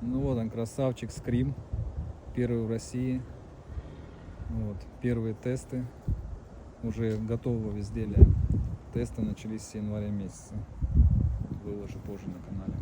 Ну вот он, красавчик Scream, первый в России. Вот, первые тесты уже готового изделия. Тесты начались с января месяца. Выложу позже на канале.